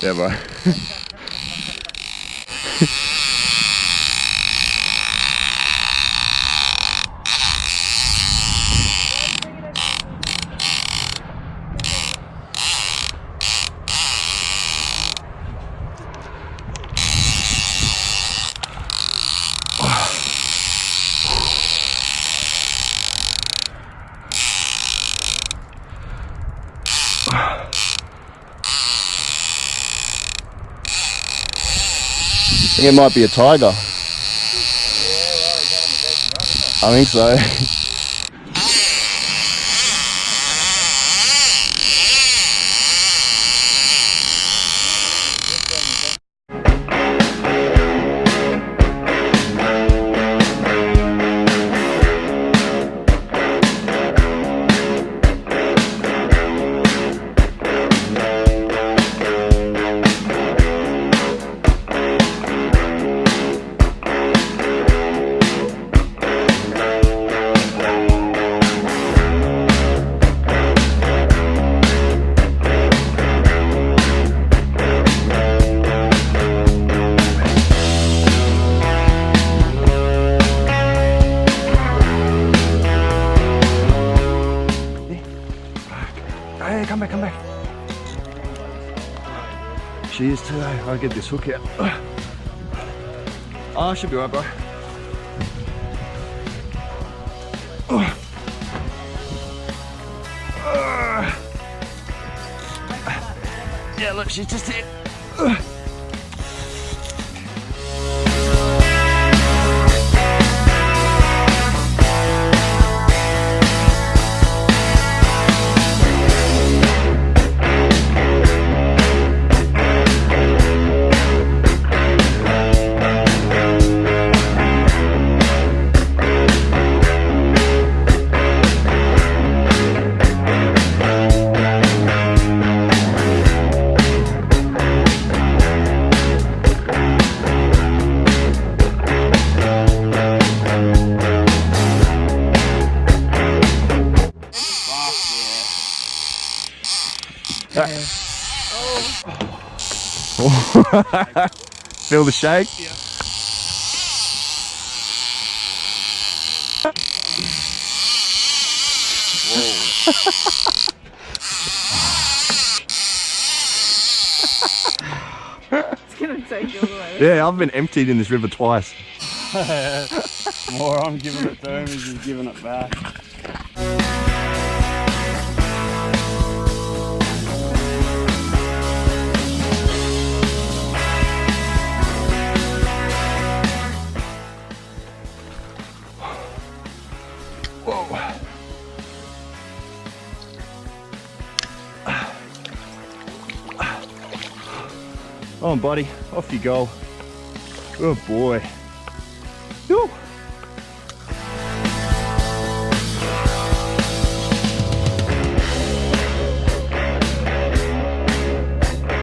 Yeah, bro. I think it might be a tiger. I think so. Hey, come back, come back. She is too. I'll get this hook out. Oh, should be right, bro. Yeah, look, she's just here. Feel the shake? Yeah. It's gonna take you all the way. Yeah, I've been emptied in this river twice. More I'm giving it to him, he's giving it back. Whoa. Oh, buddy, off you go. Oh boy. Whew.